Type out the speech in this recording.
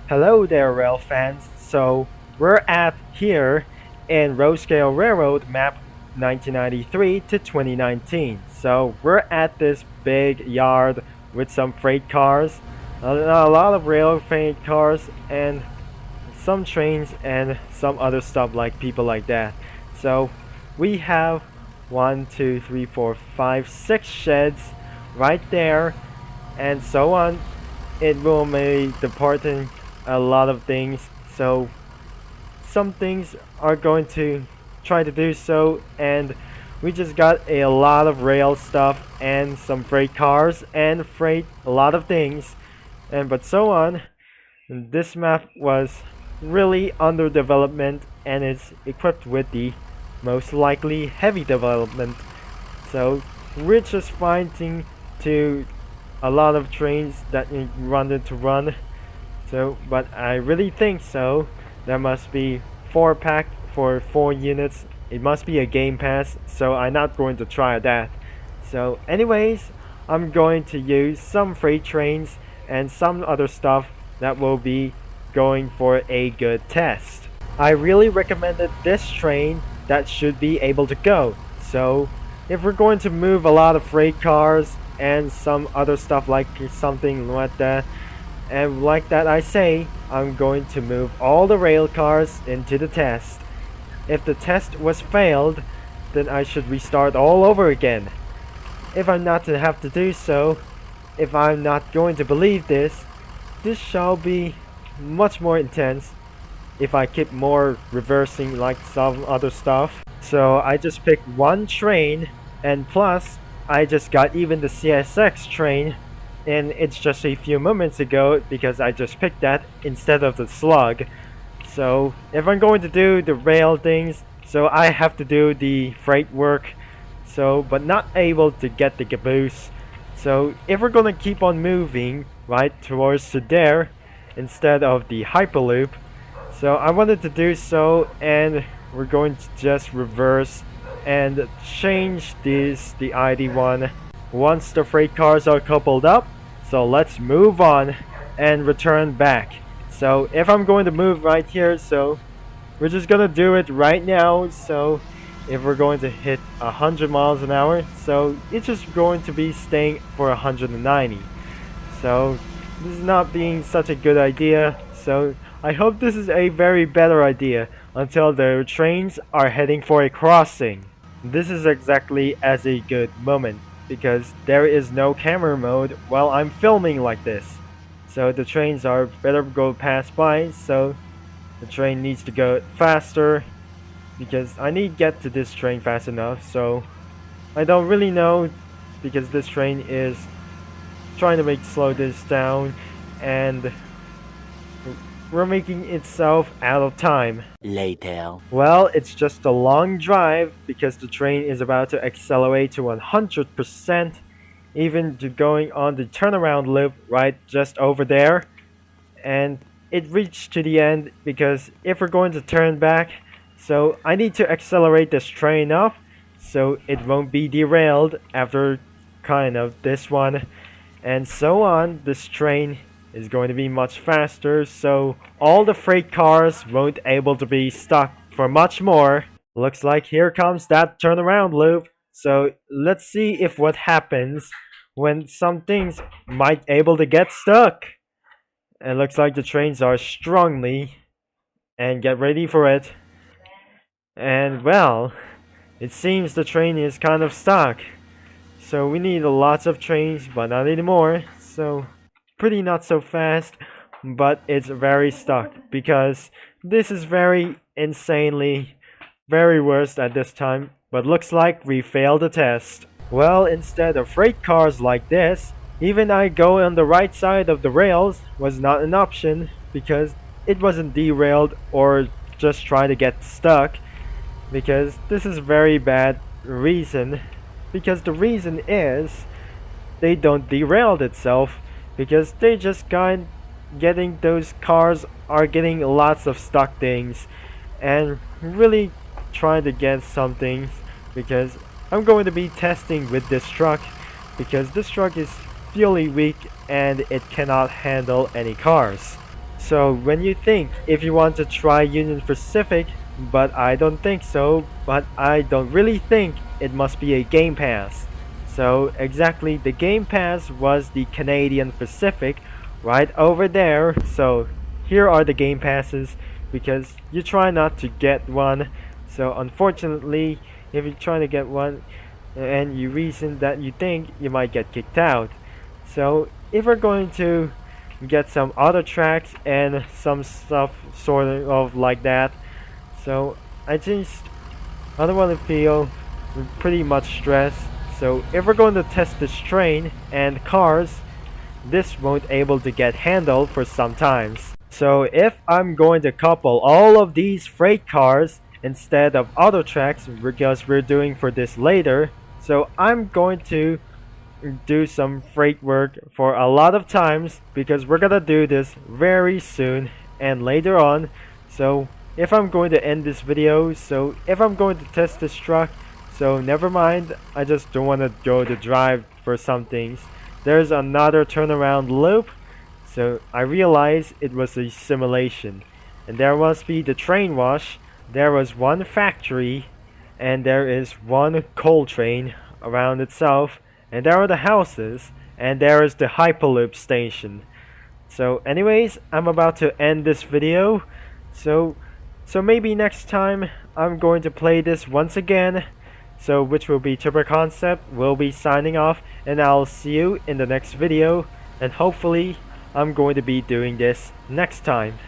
Hello there, rail fans. So we're at here in Road Scale Railroad map 1993 to 2019. So we're at this big yard with some freight cars, a lot of rail freight cars, and some trains and some other stuff like people like that. So we have one, two, three, four, five, six sheds right there, and so on. It will be departing a lot of things, so some things are going to try to do so, and we just got a lot of rail stuff and some freight cars and freight a lot of things, and but so on. This map was really under development and is equipped with the most likely heavy development, so we're just finding to a lot of trains that you wanted to run. So, but I really think so. There must be 4 pack for 4 units. It must be a game pass, so I'm not going to try that. So anyways, I'm going to use some freight trains and some other stuff that will be going for a good test. I really recommended this train that should be able to go. So if we're going to move a lot of freight cars and some other stuff like something like that, and like that I say, I'm going to move all the rail cars into the test. If the test was failed, then I should restart all over again. If I'm not to have to do so, if I'm not going to believe this, this shall be much more intense if I keep more reversing like some other stuff. So I just picked one train, and plus I just got even the CSX train, and it's just a few moments ago because I just picked that instead of the slug. So if I'm going to do the rail things, so I have to do the freight work, so but not able to get the caboose. So if we're gonna keep on moving right towards to there instead of the hyperloop, so I wanted to do so, and we're going to just reverse and change the ID one once the freight cars are coupled up. So let's move on and return back. So if I'm going to move right here, so we're just gonna do it right now. So if we're going to hit 100 miles an hour, so it's just going to be staying for 190. So this is not being such a good idea. So I hope this is a very better idea until the trains are heading for a crossing. This is exactly as a good moment, because there is no camera mode while I'm filming like this. So the trains are better go pass by, so the train needs to go faster because I need to get to this train fast enough. So I don't really know, because this train is trying to slow this down, and we're making itself out of time. Later. Well, it's just a long drive because the train is about to accelerate to 100%, even to going on the turnaround loop right just over there. And it reached to the end because if we're going to turn back, so I need to accelerate this train up so it won't be derailed after kind of this one. And so on, this train is going to be much faster, so all the freight cars won't able to be stuck for much more. Looks like here comes that turnaround loop. So let's see if what happens when some things might able to get stuck. It looks like the trains are strongly, and get ready for it. And well, it seems the train is kind of stuck. So we need lots of trains, but not anymore. So pretty not so fast, but it's very stuck because this is very insanely very worst at this time. But looks like we failed the test. Well, instead of freight cars like this, even I go on the right side of the rails was not an option because it wasn't derailed or just trying to get stuck, because this is very bad reason, because the reason is they don't derailed itself, because they just getting those cars are getting lots of stuck things and really trying to get something, because I'm going to be testing with this truck because this truck is really weak and it cannot handle any cars. So when you think if you want to try Union Pacific, but I don't think so, but I don't really think it must be a Game Pass. So exactly, the Game Pass was the Canadian Pacific right over there. So here are the Game Passes because you try not to get one. So unfortunately, if you're trying to get one and you reason that you think you might get kicked out. So if we're going to get some other tracks and some stuff sort of like that, so I don't want to feel pretty much stressed. So if we're going to test this train and cars, this won't able to get handled for some times. So if I'm going to couple all of these freight cars instead of auto tracks because we're doing for this later, so I'm going to do some freight work for a lot of times because we're gonna do this very soon and later on. So if I'm going to end this video, so if I'm going to test this truck, so never mind, I just don't want to go to drive for some things. There's another turnaround loop, so I realized it was a simulation. And there must be the train wash, there was one factory, and there is one coal train around itself, and there are the houses, and there is the Hyperloop station. So anyways, I'm about to end this video, so maybe next time I'm going to play this once again, so which will be Turbo Concept will be signing off, and I'll see you in the next video, and hopefully I'm going to be doing this next time.